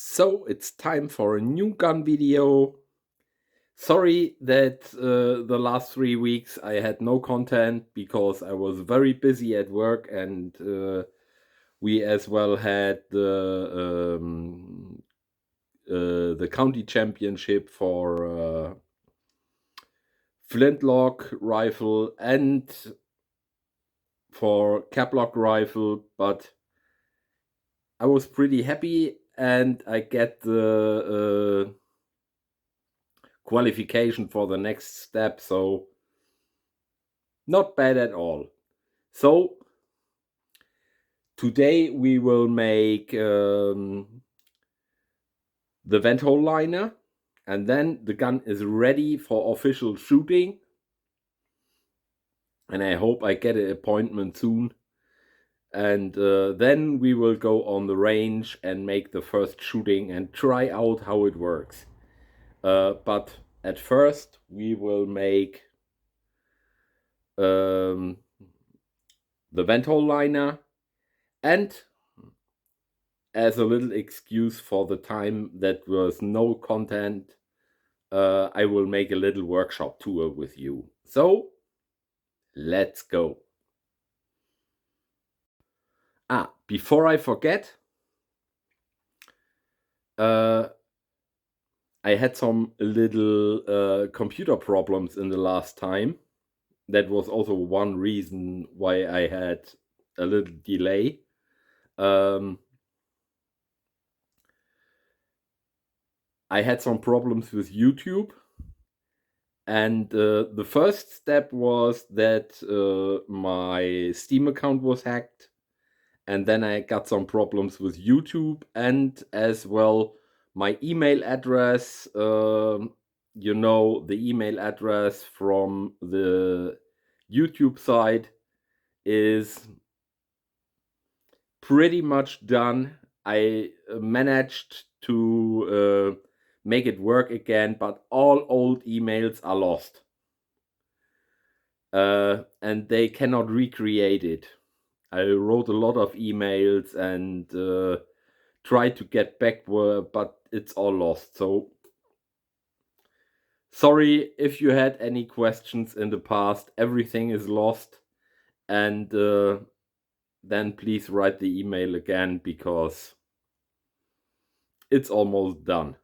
So it's time for a new gun video. Sorry that the last 3 weeks I had no content because I was very busy at work, and we as well had the county championship for flintlock rifle and for caplock rifle, but I was pretty happy and I get the qualification for the next step, so not bad at all. So today we will make the vent hole liner, and then the gun is ready for official shooting, and I hope I get an appointment soon. And then we will go on the range and make the first shooting and try out how it works. But at first we will make the vent hole liner, and as a little excuse for the time that was no content, I will make a little workshop tour with you. So let's go. Before I forget, I had some little computer problems in the last time. That was also one reason why I had a little delay. I had some problems with YouTube, and the first step was that my Steam account was hacked, and then I got some problems with YouTube, and as well my email address, the email address from the YouTube side is pretty much done. I managed to make it work again, but all old emails are lost. And they cannot recreate it. I wrote a lot of emails and tried to get back, but it's all lost. So sorry if you had any questions in the past. Everything is lost, and then please write the email again because it's almost done.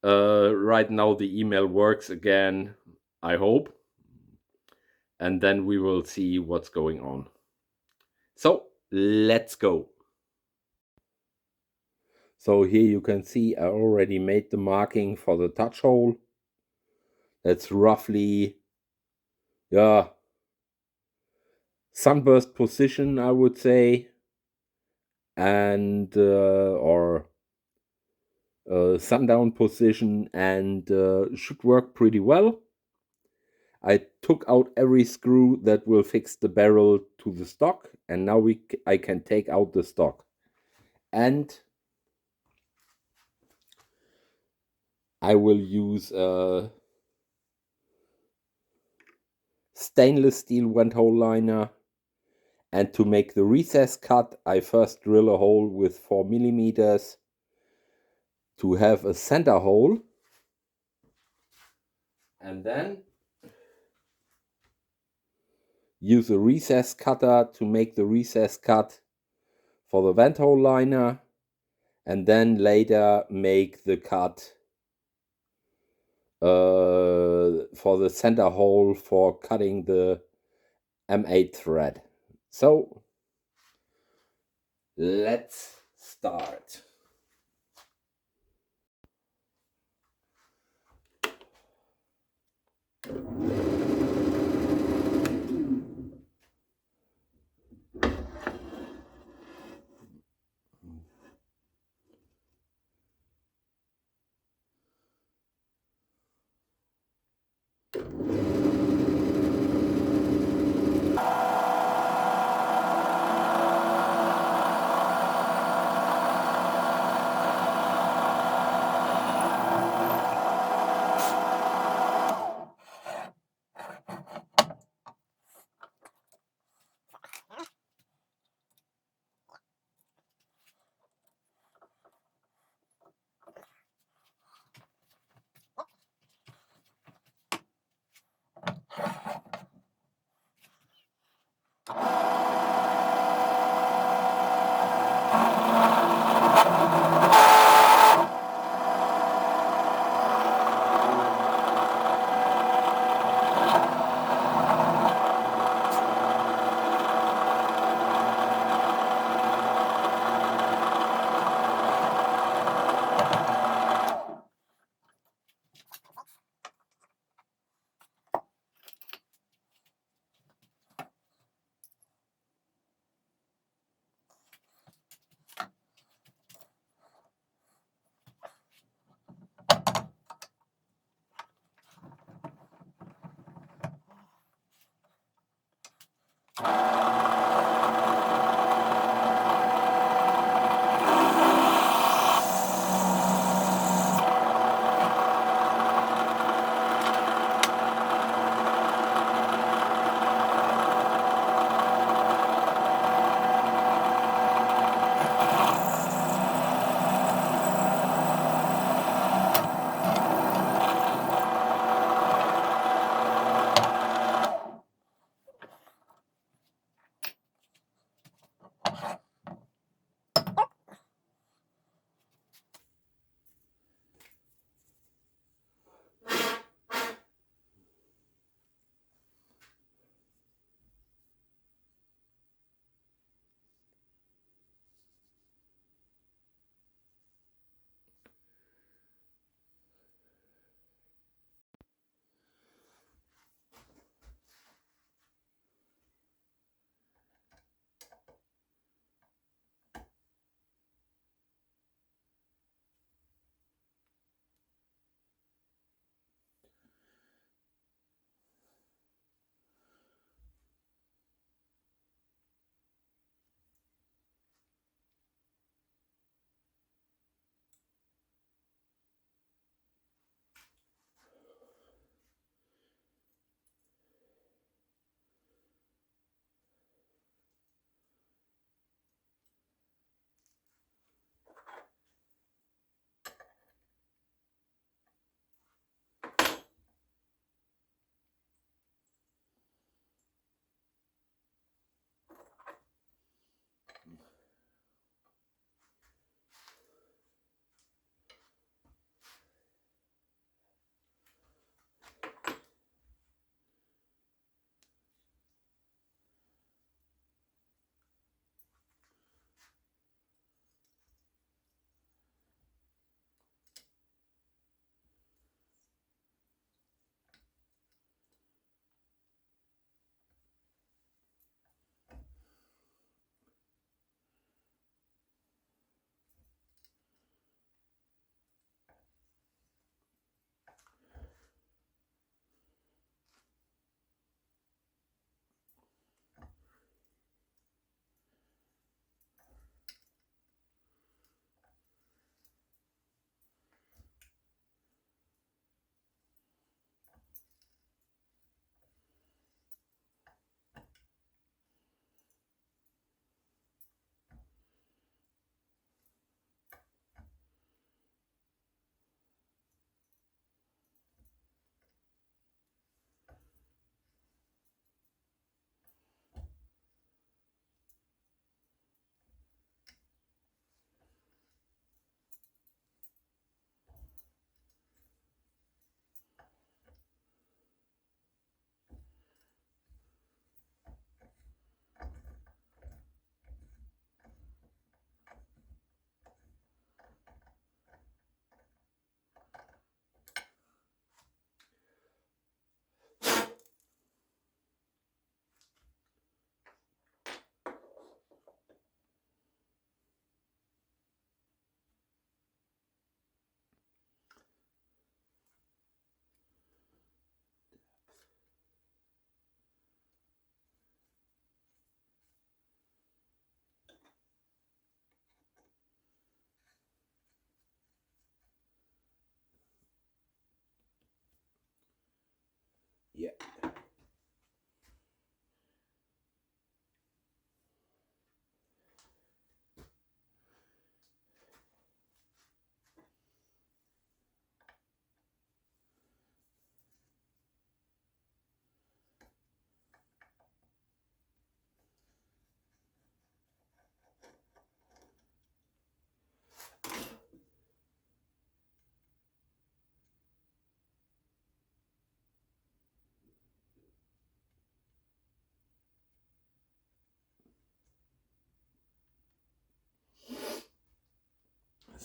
Right now the email works again, I hope, and then we will see what's going on. So let's go. So here you can see I already made the marking for the touch hole. That's roughly, sunburst position, I would say, and or sundown position, and should work pretty well. I took out every screw that will fix the barrel to the stock, and now I can take out the stock. And I will use a stainless steel vent hole liner. And to make the recess cut, I first drill a hole with 4 millimeters to have a center hole. And then use a recess cutter to make the recess cut for the vent hole liner, and then later make the cut for the center hole for cutting the M8 thread. So let's start.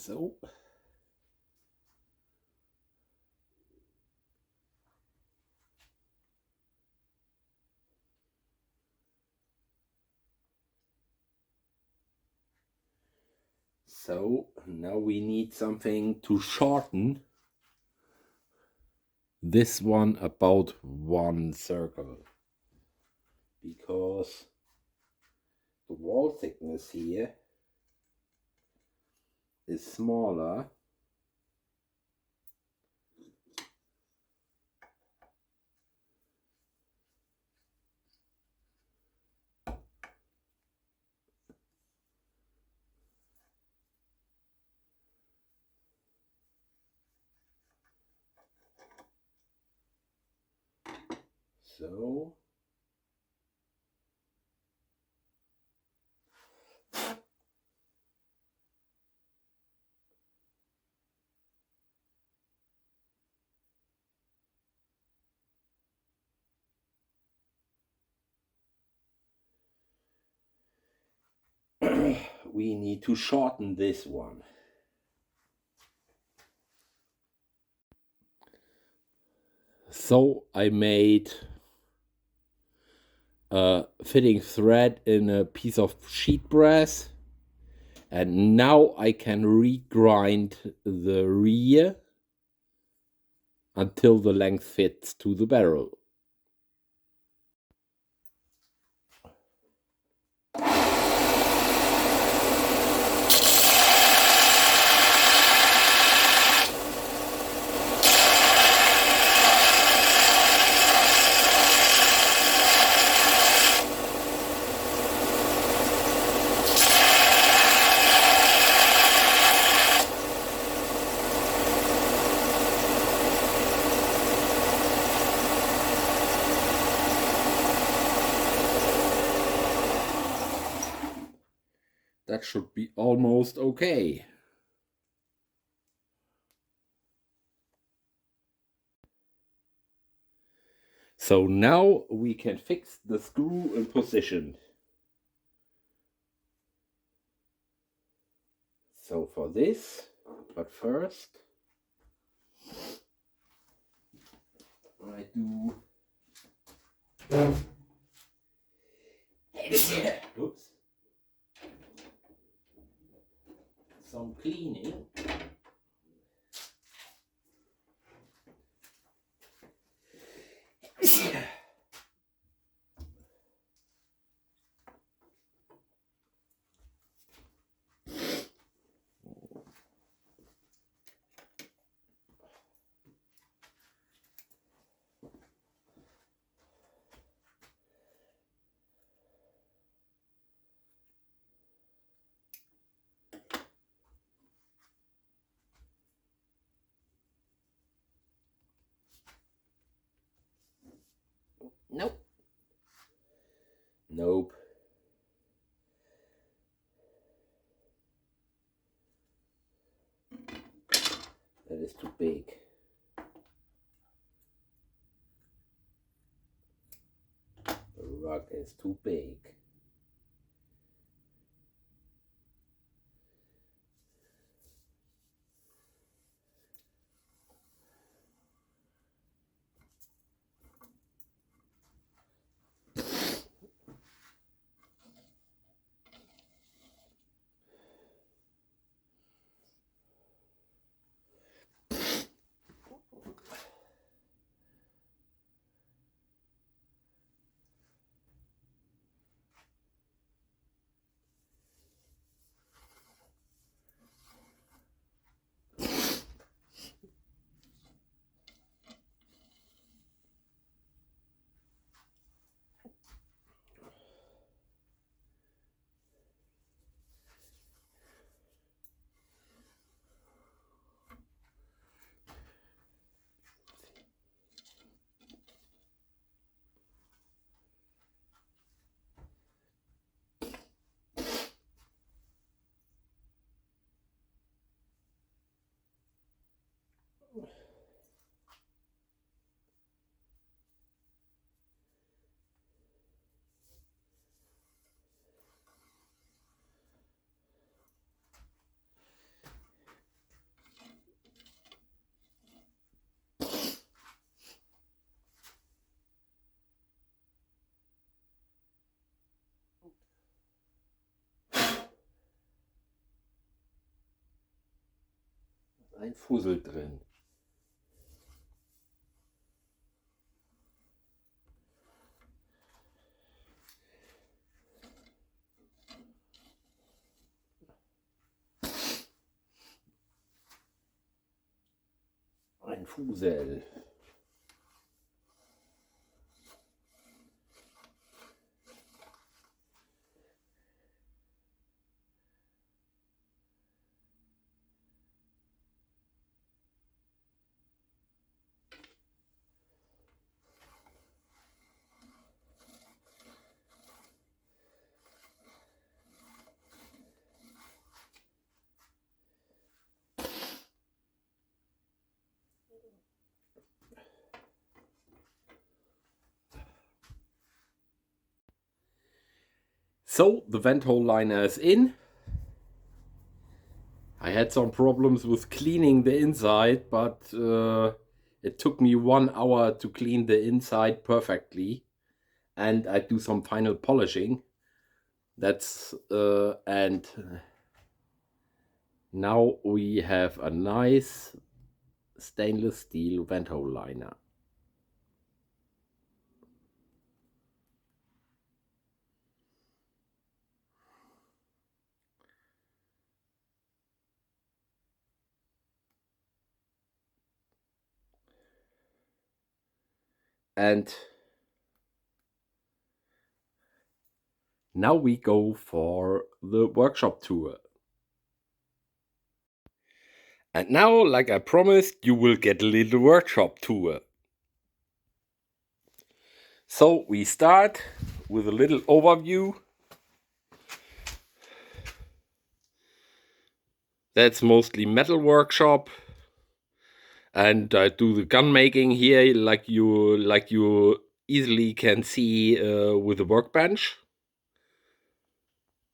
So. So now we need something to shorten this one about 1 circle, because the wall thickness here is smaller. So we need to shorten this one. So I made a fitting thread in a piece of sheet brass, and now I can regrind the rear until the length fits to the barrel. That should be almost okay. So now we can fix the screw in position. So for this, but first, I do oops, some cleaning. Nope. Nope. That is too big. The rug is too big. ein Fussel drin. Ein Fussel. So the vent hole liner is in. I had some problems with cleaning the inside, but it took me 1 hour to clean the inside perfectly, and I do some final polishing. That's and now we have a nice stainless steel vent hole liner. And now we go for the workshop tour. And now, like I promised, you will get a little workshop tour. So we start with a little overview. That's mostly metal workshop. And I do the gun making here, like you easily can see with the workbench.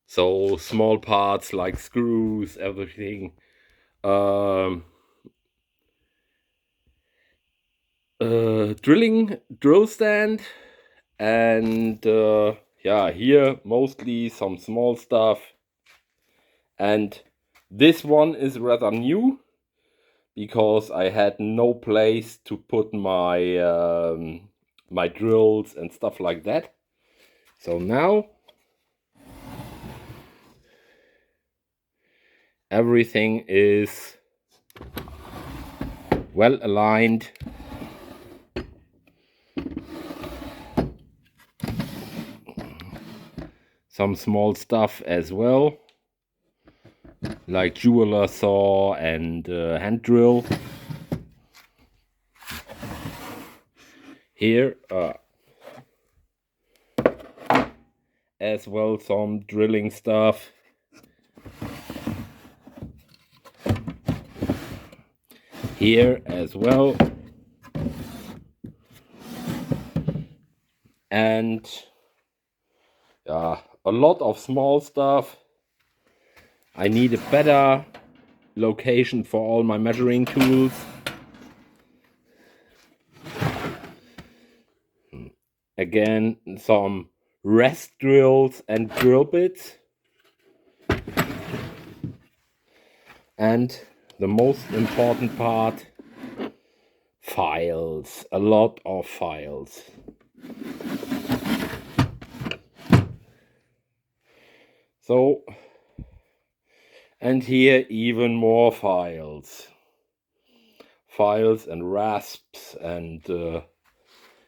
So small parts like screws, everything. Drill stand, and yeah, here mostly some small stuff. And this one is rather new because I had no place to put my my drills and stuff like that. So now everything is well aligned. Some small stuff as well, like jeweler saw and hand drill. Here as well some drilling stuff. Here as well. And yeah, a lot of small stuff. I need a better location for all my measuring tools. Again, some rest drills and drill bits. And the most important part, files. A lot of files. So, and here even more files. Files and rasps and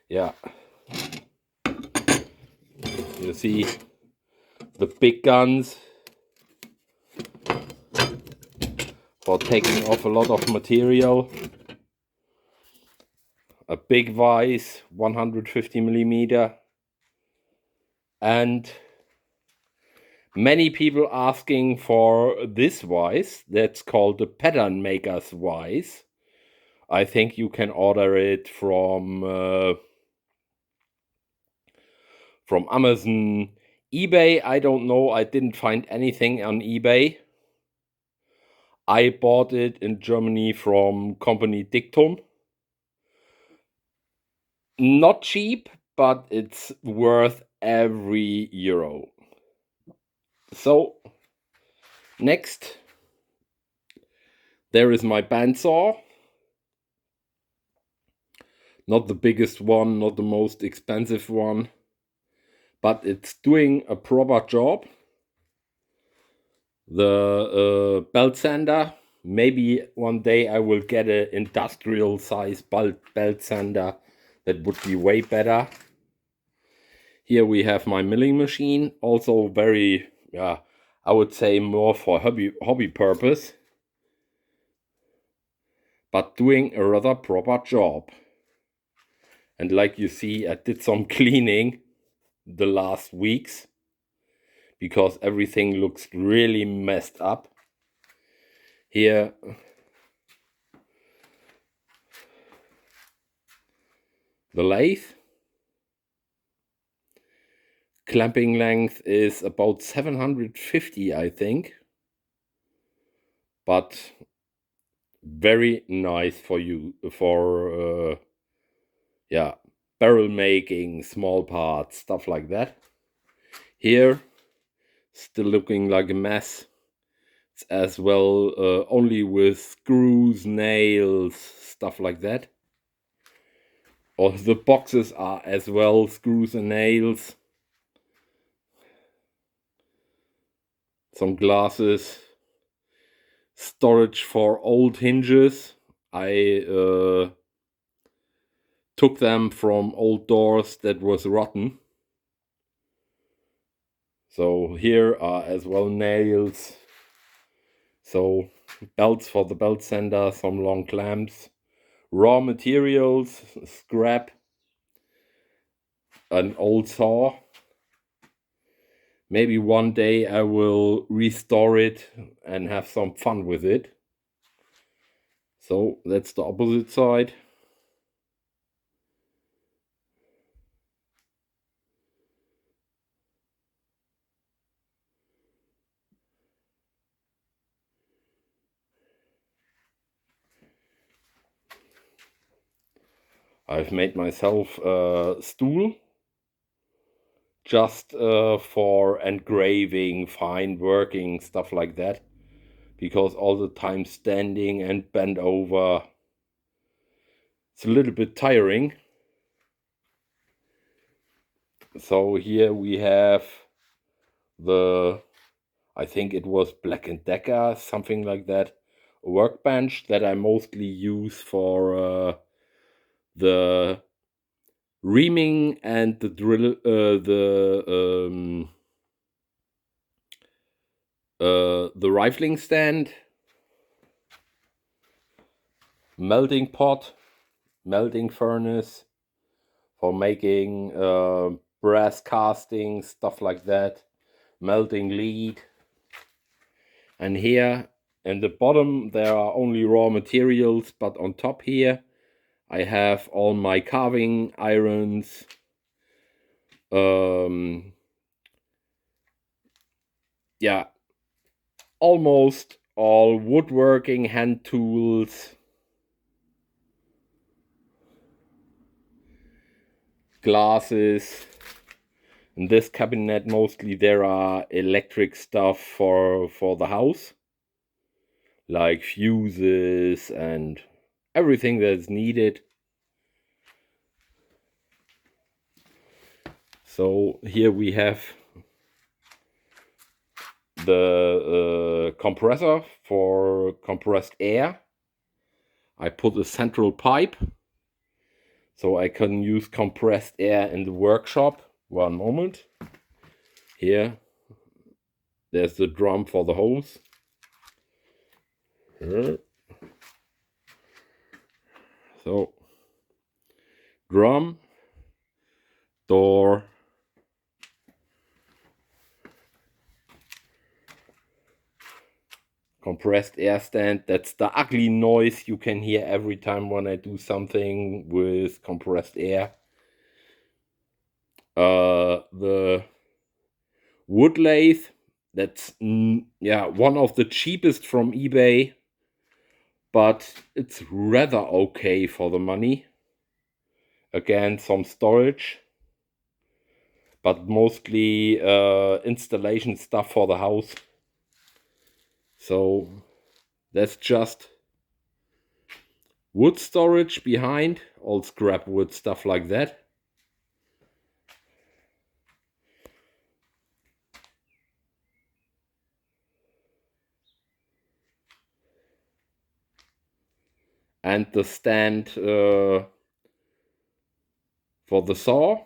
yeah. You see the big guns for taking off a lot of material. A big vise, 150 millimeter. And many people asking for this vise. That's called the pattern maker's vise. I think you can order it from Amazon, eBay. I don't know. I didn't find anything on eBay. I bought it in Germany from company Dictum. Not cheap, but it's worth every euro. So next, There is my bandsaw. Not the biggest one, not the most expensive one, but it's doing a proper job. The belt sander, maybe one day I will get an industrial size belt sander. That would be way better. Here we have my milling machine, also very, I would say more for hobby purpose, but doing a rather proper job. And like you see, I did some cleaning the last weeks because everything looks really messed up. Here the lathe. Clamping length is about 750, I think. But very nice for you, for barrel making, small parts, stuff like that. Here, still looking like a mess. It's as well only with screws, nails, stuff like that. Or the boxes are as well screws and nails. Some glasses. Storage for old hinges. I took them from old doors that was rotten. So here are as well nails. So belts for the belt sander, some long clamps, raw materials, scrap, an old saw. Maybe one day I will restore it and have some fun with it. So that's the opposite side. I've made myself a stool just for engraving, fine working, stuff like that. Because all the time standing and bent over, it's a little bit tiring. So here we have the, I think it was Black & Decker, something like that, a workbench that I mostly use for the reaming and the drill, the rifling stand, melting pot, melting furnace for making brass castings, stuff like that, melting lead. And here in the bottom there are only raw materials, but on top here I have all my carving irons, almost all woodworking hand tools, glasses. In this cabinet mostly there are electric stuff for the house, like fuses and everything that's needed. So here we have the compressor for compressed air. I put a central pipe so I can use compressed air in the workshop. One moment. Here, there's the drum for the hose. So, drum, door, compressed air stand. That's the ugly noise you can hear every time when I do something with compressed air. The wood lathe, that's one of the cheapest from eBay, but it's rather okay for the money. Again, some storage, but mostly installation stuff for the house. So that's just wood storage behind, all scrap wood, stuff like that. And the stand for the saw.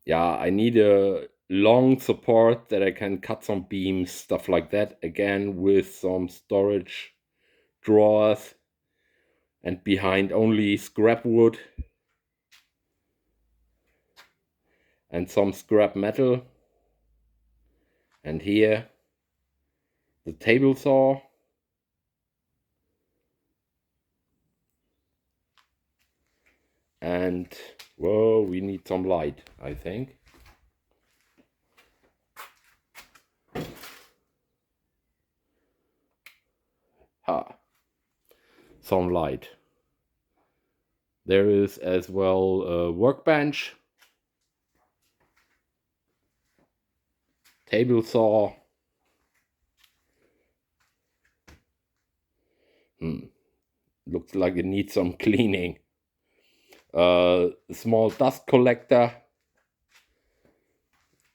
Yeah, I need a long support that I can cut some beams, stuff like that, again with some storage drawers, and behind only scrap wood and some scrap metal. And here the table saw. And whoa, we need some light, I think. Some light. There is as well a workbench, table saw. Looks like it needs some cleaning. A small dust collector.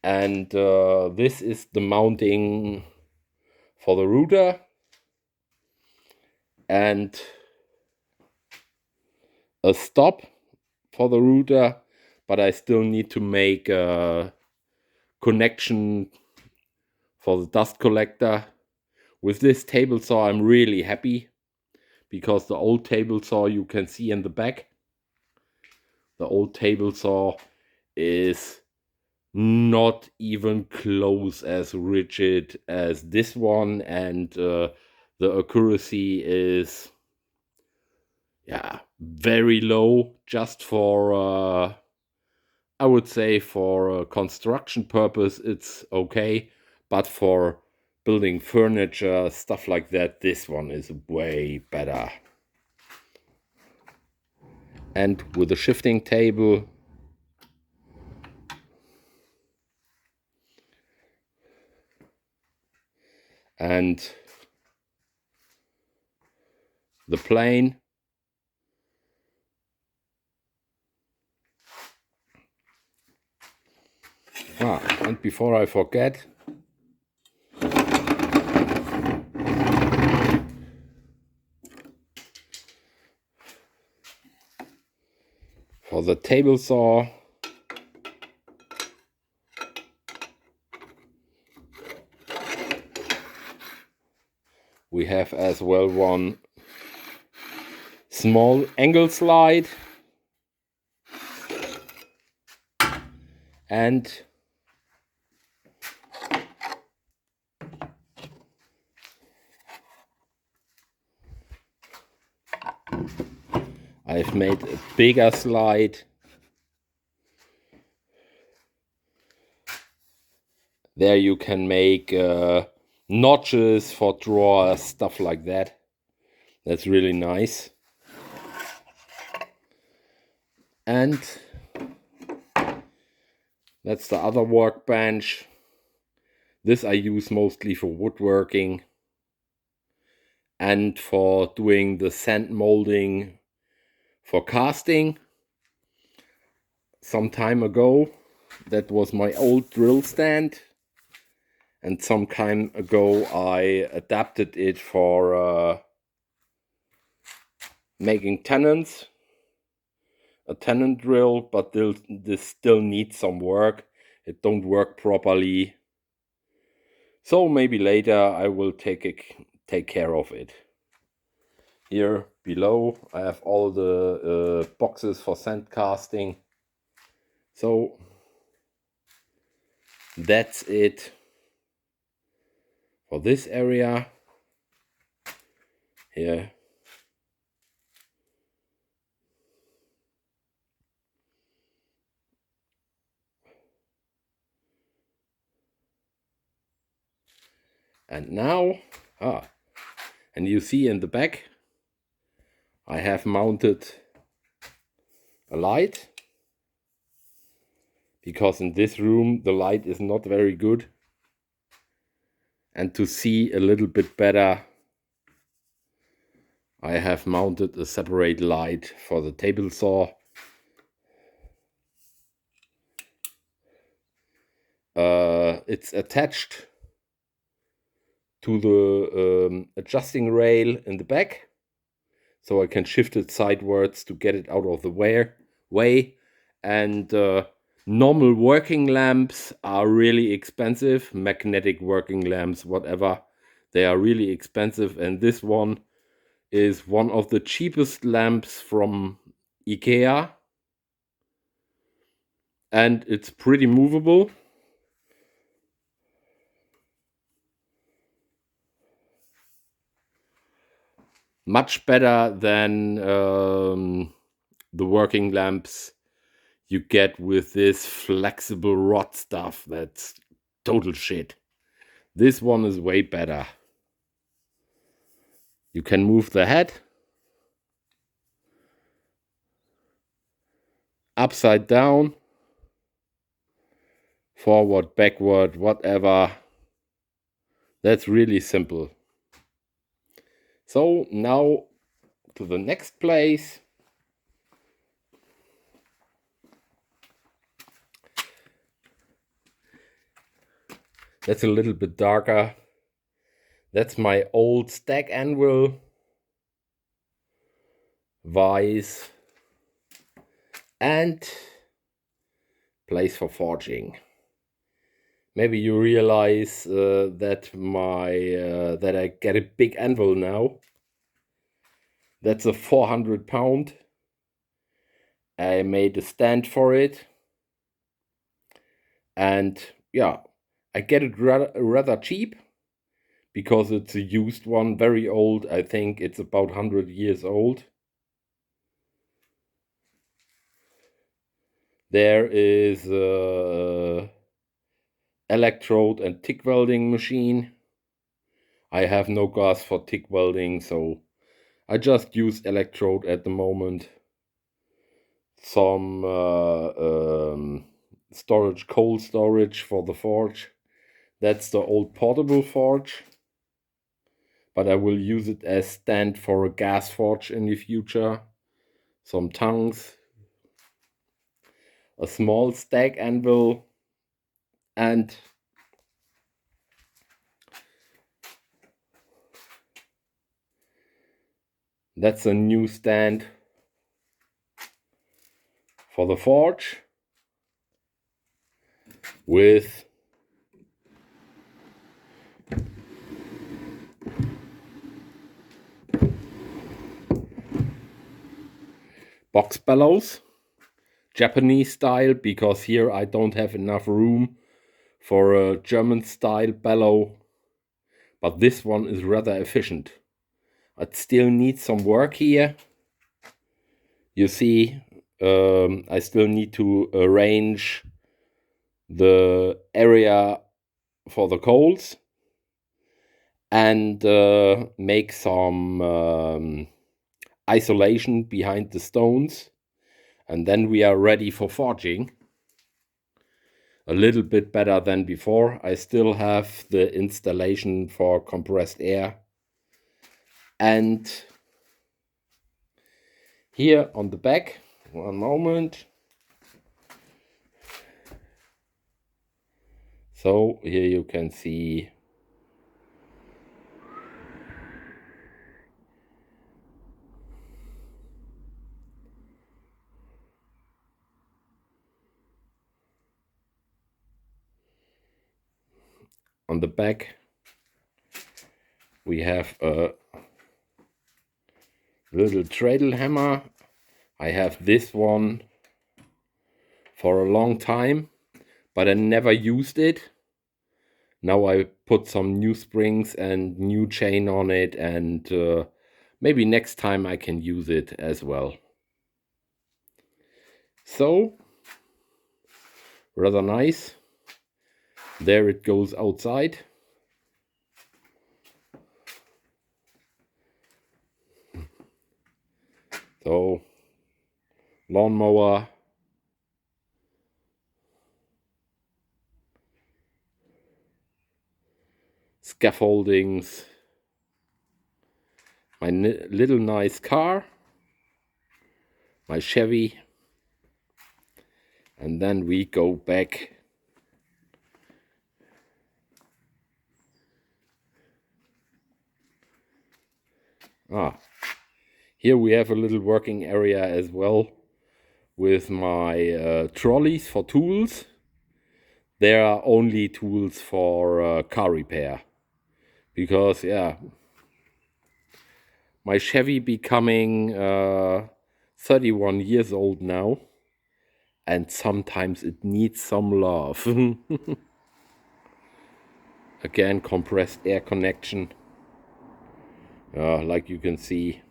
And this is the mounting for the router. And a stop for the router, but I still need to make a connection for the dust collector. With this table saw, I'm really happy, because the old table saw you can see in the back, the old table saw is not even close as rigid as this one, and the accuracy is very low, just for I would say for construction purpose it's okay, but for building furniture, stuff like that, this one is way better. And with a shifting table, and the plane. And before I forget, for the table saw, we have as well one small angle slide, and I've made a bigger slide. There you can make notches for drawers, stuff like that. That's really nice. And that's the other workbench. This I use mostly for woodworking and for doing the sand molding for casting. Some time ago, that was my old drill stand, and some time ago I adapted it for making tenons, a tenon drill, but this still needs some work. It don't work properly, so maybe later I will take care of it. Here below I have all the boxes for sand casting. So that's it for this area here. And now, and you see in the back, I have mounted a light, because in this room the light is not very good. And to see a little bit better, I have mounted a separate light for the table saw. It's attached to the adjusting rail in the back, so I can shift it sidewards to get it out of the way. And normal working lamps are really expensive. Magnetic working lamps, whatever, they are really expensive. And this one is one of the cheapest lamps from IKEA. And it's pretty movable. Much better than the working lamps you get with this flexible rod stuff. That's total shit. This one is way better. You can move the head upside down, forward, backward, whatever. That's really simple. So now to the next place. That's a little bit darker. That's my old stack anvil, vise, and place for forging. Maybe you realize that that I get a big anvil now. That's a 400 pound. I made a stand for it, and yeah, I get it rather cheap because it's a used one, very old. I think it's about 100 years old. There is a electrode and TIG welding machine. I have no gas for TIG welding, so I just use electrode at the moment. Some storage, coal storage for the forge. That's the old portable forge, but I will use it as stand for a gas forge in the future. Some tongues, a small stack anvil, and that's a new stand for the forge with box bellows, Japanese style, because here I don't have enough room for a German style bellow, but this one is rather efficient. It still needs some work here. You see, I still need to arrange the area for the coals and make some isolation behind the stones, and then we are ready for forging. A little bit better than before. I still have the installation for compressed air, and here on the back, one moment. So here you can see on the back we have a little treadle hammer. I have this one for a long time, but I never used it. Now I put some new springs and new chain on it, and maybe next time I can use it as well. So, rather nice. There it goes outside. So, lawnmower. Scaffoldings. my little nice car, my Chevy, and then we go back here we have a little working area as well with my trolleys for tools. There are only tools for car repair because my Chevy becoming 31 years old now, and sometimes it needs some love. Again, compressed air connection, like you can see.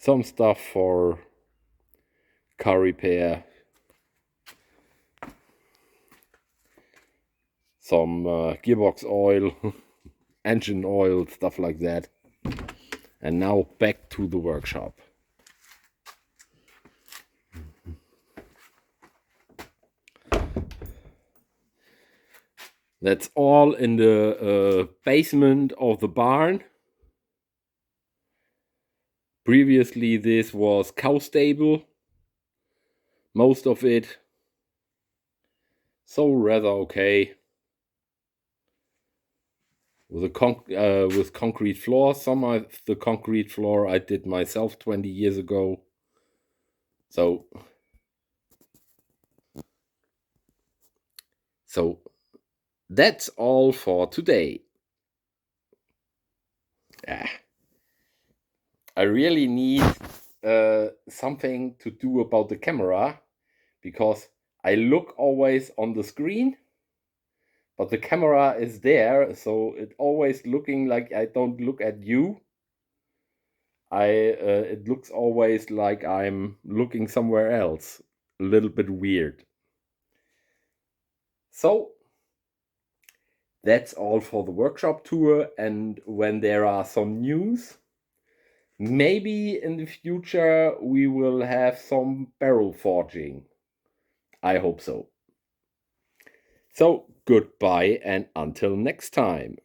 Some stuff for car repair, some gearbox oil, engine oil, stuff like that. And now back to the workshop. That's all in the basement of the barn. Previously this was cow stable, most of it, so rather okay. With concrete floor. Some of the concrete floor I did myself 20 years ago. So that's all for today. I really need something to do about the camera, because I look always on the screen, but the camera is there, so it always looking like I don't look at you. It looks always like I'm looking somewhere else. A little bit weird. So that's all for the workshop tour, and when there are some news, maybe in the future we will have some barrel forging. I hope so. So goodbye and until next time.